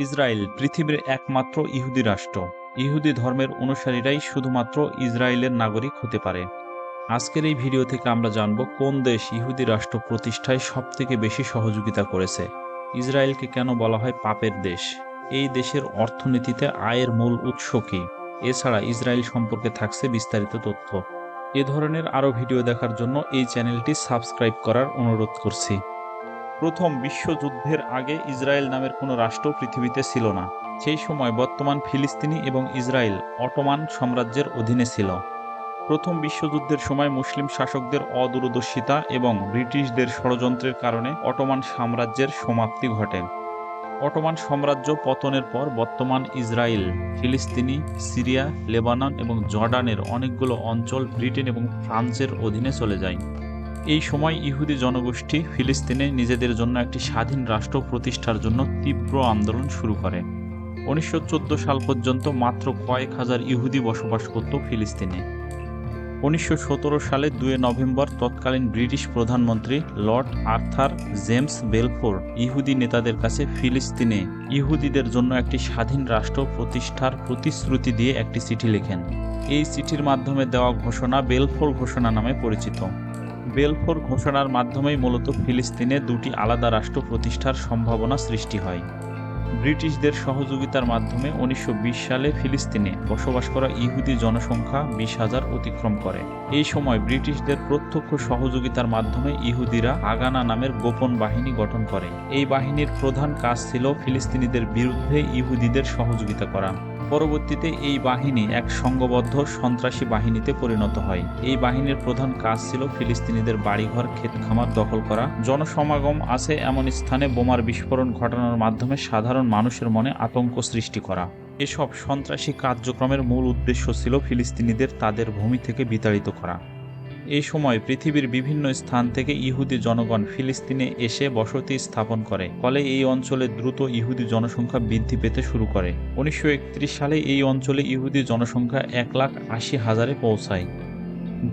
Israel পৃথিবীর একমাত্র ইহুদি রাষ্ট্র। ইহুদি ধর্মের অনুসারীরাই শুধুমাত্র ইসরায়েলের নাগরিক হতে পারে। আজকের এই ভিডিও থেকে আমরা জানব কোন দেশ ইহুদি রাষ্ট্র প্রতিষ্ঠায় সবথেকে বেশি সহযোগিতা করেছে, ইসরায়েলকে কেন বলা হয় পাপের দেশ, এই দেশের অর্থনীতিতে আয়ের মূল উৎস কী, এছাড়া ইসরায়েল সম্পর্কে থাকছে বিস্তারিত তথ্য। এ ধরনের আরও ভিডিও দেখার জন্য এই চ্যানেলটি সাবস্ক্রাইব করার অনুরোধ করছি। প্রথম বিশ্বযুদ্ধের আগে ইসরায়েল নামের কোনো রাষ্ট্র পৃথিবীতে ছিল না। সেই সময় বর্তমান ফিলিস্তিনি এবং ইসরায়েল অটোমান সাম্রাজ্যের অধীনে ছিল। প্রথম বিশ্বযুদ্ধের সময় মুসলিম শাসকদের অদূরদর্শিতা এবং ব্রিটিশদের ষড়যন্ত্রের কারণে অটোমান সাম্রাজ্যের সমাপ্তি ঘটে। অটোমান সাম্রাজ্য পতনের পর বর্তমান ইসরায়েল, ফিলিস্তিনি, সিরিয়া, লেবানন এবং জর্ডানের অনেকগুলো অঞ্চল ব্রিটেন এবং ফ্রান্সের অধীনে চলে যায়। এই সময় ইহুদি জনগোষ্ঠী ফিলিস্তিনে নিজেদের জন্য একটি স্বাধীন রাষ্ট্র প্রতিষ্ঠার জন্য তীব্র আন্দোলন শুরু করে। 1914 সাল পর্যন্ত মাত্র কয়েক হাজার ইহুদি বসবাস করত ফিলিস্তিনে। 1917 সালে 2 নভেম্বর তৎকালীন ব্রিটিশ প্রধানমন্ত্রী লর্ড আর্থার জেমস বেলফোর ইহুদি নেতাদের কাছে ফিলিস্তিনে ইহুদিদের জন্য একটি স্বাধীন রাষ্ট্র প্রতিষ্ঠার প্রতিশ্রুতি দিয়ে একটি চিঠি লেখেন। এই চিঠির মাধ্যমে দেওয়া ঘোষণা বেলফোর ঘোষণা নামে পরিচিত। বেলফোর ঘোষণার মাধ্যমেই মূলত ফিলিস্তিনে দুটি আলাদা রাষ্ট্র প্রতিষ্ঠার সম্ভাবনা সৃষ্টি হয়। ব্রিটিশদের সহযোগিতার মাধ্যমে 1920 সালে ফিলিস্তিনে বসবাস করা ইহুদি জনসংখ্যা 20,000 অতিক্রম করে। এই সময় ব্রিটিশদের প্রত্যক্ষ সহযোগিতার মাধ্যমে ইহুদিরা হাগানা নামের গোপন বাহিনী গঠন করে। এই বাহিনীর প্রধান কাজ ছিল ফিলিস্তিনিদের বিরুদ্ধে ইহুদিদের সহযোগিতা করা। পরবর্তীতে এই বাহিনী এক সংঘবদ্ধ সন্ত্রাসী বাহিনীতে পরিণত হয়। এই বাহিনীর প্রধান কাজ ছিল ফিলিস্তিনিদের বাড়িঘর, ক্ষেত-খামার দখল করা, জনসমাগম আছে এমন স্থানে বোমার বিস্ফোরণ ঘটানোর মাধ্যমে সাধারণ মানুষের মনে আতঙ্ক সৃষ্টি করা। এসব সন্ত্রাসী কার্যক্রমের মূল উদ্দেশ্য ছিল ফিলিস্তিনিদের তাদের ভূমি থেকে বিতাড়িত করা। এই সময় পৃথিবীর বিভিন্ন স্থান থেকে ইহুদি জনগণ ফিলিস্তিনে এসে বসতি স্থাপন করে, ফলে এই অঞ্চলে দ্রুত ইহুদি জনসংখ্যা বৃদ্ধি পেতে শুরু করে। 1931 সালে এই অঞ্চলে ইহুদি জনসংখ্যা 1,80,000-এ পৌঁছায়।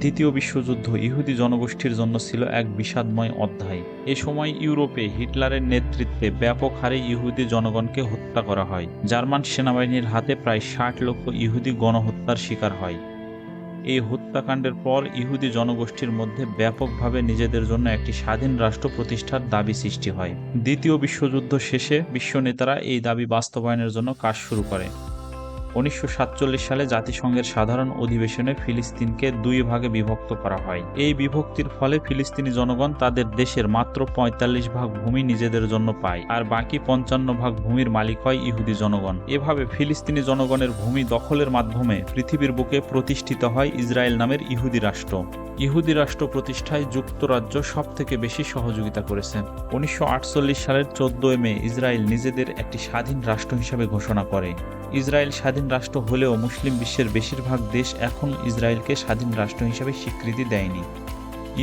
দ্বিতীয় বিশ্বযুদ্ধ ইহুদি জনগোষ্ঠীর জন্য ছিল এক বিষাদময় অধ্যায়। এ সময় ইউরোপে হিটলারের নেতৃত্বে ব্যাপক হারে ইহুদি জনগণকে হত্যা করা হয়। জার্মান সেনাবাহিনীর হাতে প্রায় 60 লক্ষ ইহুদি গণহত্যার শিকার হয়। এই হত্যাকাণ্ডের পর ইহুদি জনগোষ্ঠীর মধ্যে ব্যাপকভাবে নিজেদের জন্য একটি স্বাধীন রাষ্ট্র প্রতিষ্ঠার দাবি সৃষ্টি হয়। দ্বিতীয় বিশ্বযুদ্ধ শেষে বিশ্ব নেতারা এই দাবি বাস্তবায়নের জন্য কাজ শুরু করে। 1947 সালে জাতিসংঘের সাধারণ অধিবেশনে ফিলিস্তিনকে 2 ভাগে বিভক্ত করা হয়। এই বিভক্তির ফলে ফিলিস্তিনি জনগণ তাদের দেশের মাত্র 45 ভাগ ভূমি নিজেদের জন্য পায়, আর বাকি 55 ভাগ ভূমির মালিক হয় ইহুদি জনগণ। এভাবে ফিলিস্তিনি জনগণের ভূমি দখলের মাধ্যমে পৃথিবীর বুকে প্রতিষ্ঠিত হয় ইসরায়েল নামের ইহুদি রাষ্ট্র। ইহুদি রাষ্ট্র প্রতিষ্ঠায় যুক্তরাজ্য সবথেকে বেশি সহযোগিতা করেছে। 1948 সালের 14 মে ইসরায়েল নিজেদের একটি স্বাধীন রাষ্ট্র হিসেবে ঘোষণা করে। ইসরায়েল স্বাধীন রাষ্ট্র হলেও মুসলিম বিশ্বের বেশিরভাগ দেশ এখন ইসরায়েলকে স্বাধীন রাষ্ট্র হিসেবে স্বীকৃতি দেয়নি।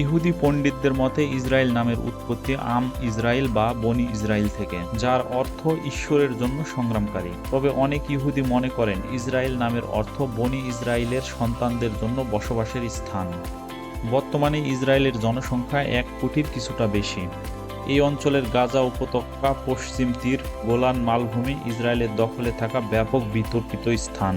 ইহুদি পণ্ডিতদের মতে ইসরায়েল নামের উৎপত্তি আম ইসরায়েল বা বনি ইসরায়েল থেকে, যার অর্থ ঈশ্বরের জন্য সংগ্রামকারী। তবে অনেক ইহুদি মনে করেন ইসরায়েল নামের অর্থ বনি ইসরায়েলের সন্তানদের জন্য বসবাসের স্থান। বর্তমানে ইসরায়েলের জনসংখ্যা 1 কোটির কিছুটা বেশি। এই অঞ্চলের গাজা উপত্যকা, পশ্চিম তীর, গোলান মালভূমি ইসরায়েলের দখলে থাকা ব্যাপক বিতর্কিত স্থান।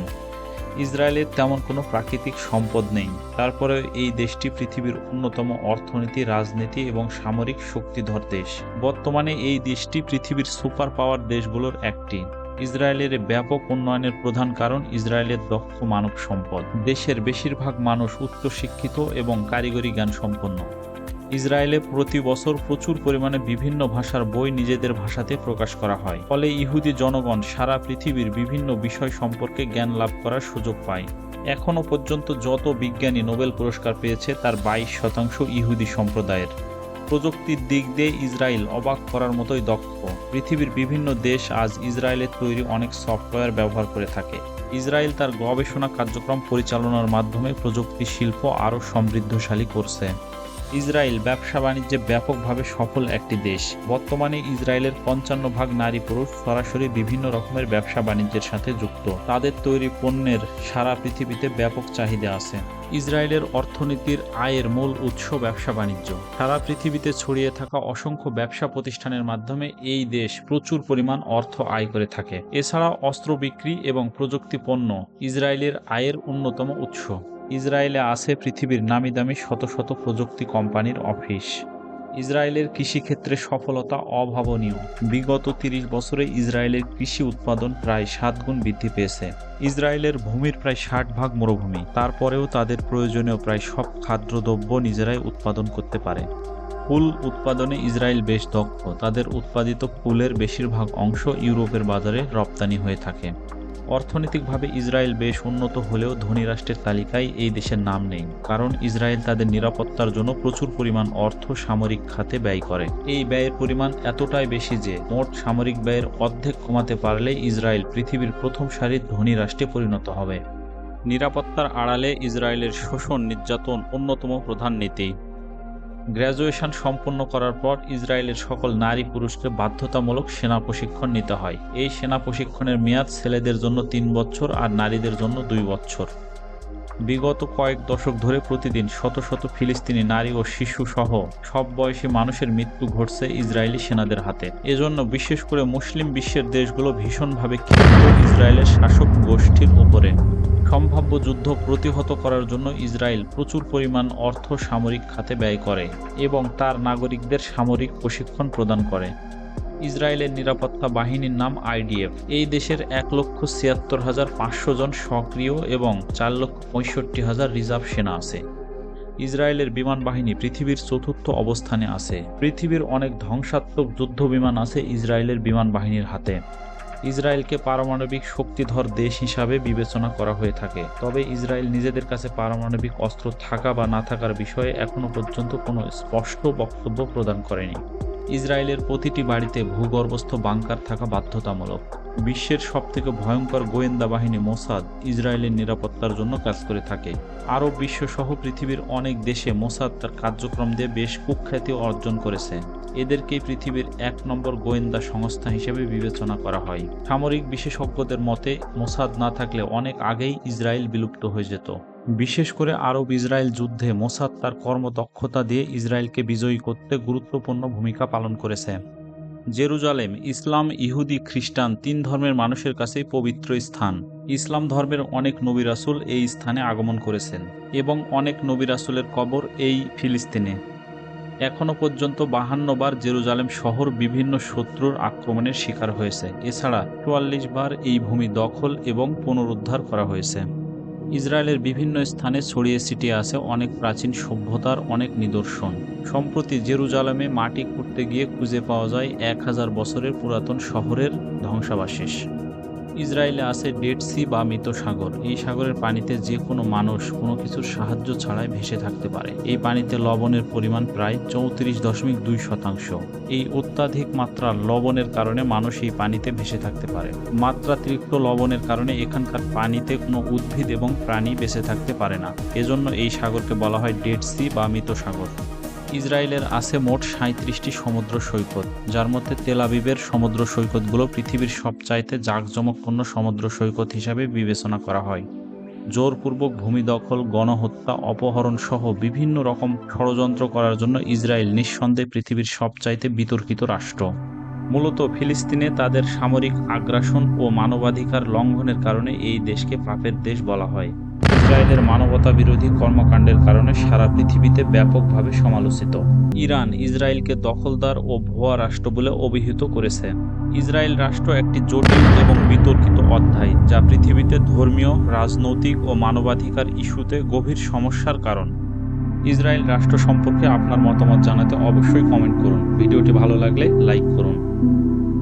ইসরায়েলের তেমন কোনো প্রাকৃতিক সম্পদ নেই, তারপরে এই দেশটি পৃথিবীর অন্যতম অর্থনীতি, রাজনীতি এবং সামরিক শক্তিধর দেশ। বর্তমানে এই দেশটি পৃথিবীর সুপার পাওয়ার দেশগুলোর একটি। ইসরায়েলের ব্যাপক উন্নয়নের প্রধান কারণ ইসরায়েলের দক্ষ মানব সম্পদ। দেশের বেশিরভাগ মানুষ উচ্চশিক্ষিত এবং কারিগরি জ্ঞান সম্পন্ন। ইসরায়েলে প্রতি বছর প্রচুর পরিমাণে বিভিন্ন ভাষার বই নিজেদের ভাষাতে প্রকাশ করা হয়, ফলে ইহুদি জনগণ সারা পৃথিবীর বিভিন্ন বিষয় সম্পর্কে জ্ঞান লাভ করার সুযোগ পায়। এখনও পর্যন্ত যত বিজ্ঞানী নোবেল পুরস্কার পেয়েছে তার 22% ইহুদি সম্প্রদায়ের। প্রযুক্তির দিক দিয়ে ইসরায়েল অবাক করার মতোই দক্ষ। পৃথিবীর বিভিন্ন দেশ আজ ইসরায়েলের তৈরি অনেক সফটওয়্যার ব্যবহার করে থাকে। ইসরায়েল তার গবেষণা কার্যক্রম পরিচালনার মাধ্যমে প্রযুক্তি শিল্প আরও সমৃদ্ধশালী করছে। ইসরায়েল ব্যবসা বাণিজ্যে ব্যাপকভাবে সফল একটি দেশ। বর্তমানে ইসরায়েলের ৫৫% নারী পুরুষ সরাসরি বিভিন্ন রকমের ব্যবসা বাণিজ্যের সাথে যুক্ত। তাদের তৈরি পণ্যের সারা পৃথিবীতে ব্যাপক চাহিদা আছে। ইসরায়েলের অর্থনীতির আয়ের মূল উৎস ব্যবসা বাণিজ্য। সারা পৃথিবীতে ছড়িয়ে থাকা অসংখ্য ব্যবসা প্রতিষ্ঠানের মাধ্যমে এই দেশ প্রচুর পরিমাণ অর্থ আয় করে থাকে। এছাড়া অস্ত্র বিক্রি এবং প্রযুক্তি পণ্য ইসরায়েলের আয়ের অন্যতম উৎস। ইসরায়েলে আছে পৃথিবীর নামিদামি শত শত প্রযুক্তি কোম্পানির অফিস। ইসরায়েলের কৃষিক্ষেত্রে সফলতা অভাবনীয়। বিগত ৩০ বছরে ইসরায়েলের কৃষি উৎপাদন প্রায় ৭ গুণ বৃদ্ধি পেয়েছে। ইসরায়েলের ভূমির প্রায় ৬০% মরুভূমি, তারপরেও তাদের প্রয়োজনীয় প্রায় সব খাদ্যদ্রব্য নিজেরাই উৎপাদন করতে পারে। ফুল উৎপাদনে ইসরায়েল বেশ দক্ষ। তাদের উৎপাদিত ফুলের বেশিরভাগ অংশ ইউরোপের বাজারে রপ্তানি হয়ে থাকে। অর্থনৈতিকভাবে ইসরায়েল বেশ উন্নত হলেও ধনী রাষ্ট্রের তালিকায় এই দেশের নাম নেই, কারণ ইসরায়েল তাদের নিরাপত্তার জন্য প্রচুর পরিমাণ অর্থ সামরিক খাতে ব্যয় করে। এই ব্যয়ের পরিমাণ এতটাই বেশি যে মোট সামরিক ব্যয়ের অর্ধেক কমাতে পারলে ইসরায়েল পৃথিবীর প্রথম সারির ধনী রাষ্ট্রে পরিণত হবে। নিরাপত্তার আড়ালে ইসরায়েলের শোষণ নির্যাতন অন্যতম প্রধান নীতি। গ্র্যাজুয়েশন সম্পন্ন করার পর ইসরায়েলের সকল নারী পুরুষকে বাধ্যতামূলক সেনা প্রশিক্ষণ নিতে হয়। এই সেনা প্রশিক্ষণের মেয়াদ ছেলেদের জন্য ৩ বছর আর নারীদের জন্য ২ বছর। বিগত কয়েক দশক ধরে প্রতিদিন শত শত ফিলিস্তিনি নারী ও শিশু সহ সব বয়সী মানুষের মৃত্যু ঘটছে ইসরায়েলি সেনাদের হাতে। এজন্য বিশেষ করে মুসলিম বিশ্বের দেশগুলো ভীষণভাবে ক্ষিপ্ত ইসরায়েলের শাসক গোষ্ঠীর উপরে। সম্ভাব্য যুদ্ধ প্রতিহত করার জন্য ইসরায়েল প্রচুর পরিমাণ অর্থ সামরিক খাতে ব্যয় করে এবং তার নাগরিকদের সামরিক প্রশিক্ষণ প্রদান করে। ইসরায়েলের নিরাপত্তা বাহিনীর নাম IDF। এই দেশের ১,৭৬,৫০০ জন সক্রিয় এবং ৪,৬৫,০০০ রিজার্ভ সেনা আছে। ইসরায়েলের বিমান বাহিনী পৃথিবীর ৪র্থ অবস্থানে আছে। পৃথিবীর অনেক ধ্বংসাত্মক যুদ্ধ বিমান আছে ইসরায়েলের বিমান বাহিনীর হাতে। ইসরায়েলকে পারমাণবিক শক্তিধর দেশ হিসাবে বিবেচনা করা হয়ে থাকে, তবে ইসরায়েল নিজেদের কাছে পারমাণবিক অস্ত্র থাকা বা না থাকার বিষয়ে এখনও পর্যন্ত কোনো স্পষ্ট বক্তব্য প্রদান করেনি। ইসরায়েলের প্রতিটি বাড়িতে ভূগর্ভস্থ বাংকার থাকা বাধ্যতামূলক। বিশ্বের সবথেকে ভয়ঙ্কর গোয়েন্দা বাহিনী মোসাদ ইসরায়েলের নিরাপত্তার জন্য কাজ করে থাকে। আরব বিশ্বসহ পৃথিবীর অনেক দেশে মোসাদ তার কার্যক্রম দিয়ে বেশ কুখ্যাতি অর্জন করেছে। এদেরকেই পৃথিবীর ১ নম্বর গোয়েন্দা সংস্থা হিসেবে বিবেচনা করা হয়। সামরিক বিশেষজ্ঞদের মতে মোসাদ না থাকলে অনেক আগেই ইসরায়েল বিলুপ্ত হয়ে যেত। বিশেষ করে আরব ইসরায়েল যুদ্ধে মোসাদ তার কর্মদক্ষতা দিয়ে ইসরায়েলকে বিজয়ী করতে গুরুত্বপূর্ণ ভূমিকা পালন করেছে। জেরুজালেম ইসলাম, ইহুদি, খ্রিস্টান ৩ ধর্মের মানুষের কাছেই পবিত্র স্থান। ইসলাম ধর্মের অনেক নবী রাসূল এই স্থানে আগমন করেছেন এবং অনেক নবী রাসূলের কবর এই ফিলিস্তিনে। এখনও পর্যন্ত ৫২ বার জেরুজালেম শহর বিভিন্ন শত্রুর আক্রমণের শিকার হয়েছে। এছাড়া ৪৪ বার এই ভূমি দখল এবং পুনরুদ্ধার করা হয়েছে। ইসরায়েলের বিভিন্ন স্থানে ছড়িয়ে ছিটিয়ে আছে অনেক প্রাচীন সভ্যতার অনেক নিদর্শন। সম্প্রতি জেরুজালেমে মাটি খুঁড়তে গিয়ে খুঁজে পাওয়া যায় ১,০০০ বছরের পুরাতন শহরের ধ্বংসাবশেষ। ইসরায়েলে আছে ডেড সি বা মৃত সাগর। এই সাগরের পানিতে যে কোনো মানুষ কোনো কিছুর সাহায্য ছাড়াই ভেসে থাকতে পারে। এই পানিতে লবণের পরিমাণ প্রায় ৩৪.২%। এই অত্যাধিক মাত্রার লবণের কারণে মানুষ এই পানিতে ভেসে থাকতে পারে। মাত্রাতিরিক্ত লবণের কারণে এখানকার পানিতে কোনো উদ্ভিদ এবং প্রাণী বেঁচে থাকতে পারে না। এজন্য এই সাগরকে বলা হয় ডেড সি বা মৃত সাগর। ইসরায়েলের আছে মোট ৩৭টি সমুদ্র সৈকত, যার মধ্যে তেল আবিবের সমুদ্র সৈকতগুলো পৃথিবীর সবচাইতে জাঁকজমকপূর্ণ সমুদ্র সৈকত হিসাবে বিবেচনা করা হয়। জোরপূর্বক ভূমি দখল, গণহত্যা, অপহরণ সহ বিভিন্ন রকম ষড়যন্ত্র করার জন্য ইসরায়েল নিঃসন্দেহে পৃথিবীর সবচাইতে বিতর্কিত রাষ্ট্র। মূলত ফিলিস্তিনে তাদের সামরিক আগ্রাসন ও মানবাধিকার লঙ্ঘনের কারণে এই দেশকে পাপের দেশ বলা হয়। ইসরায়েলের মানবতা বিরোধী কর্মকাণ্ডের কারণে সারা পৃথিবীতে ব্যাপকভাবে সমালোচিত। ইরান ইসরায়েলকে দখলদার ও ভুয়া রাষ্ট্র বলে অভিহিত করেছে। ইসরায়েল রাষ্ট্র একটি জটিল এবং বিতর্কিত অধ্যায়, যা পৃথিবীতে ধর্মীয়, রাজনৈতিক ও মানবাধিকার ইস্যুতে গভীর সমস্যার কারণ। ইসরায়েল রাষ্ট্র সম্পর্কে আপনার মতামত জানাতে অবশ্যই কমেন্ট করুন। ভিডিওটি ভালো লাগলে লাইক করুন।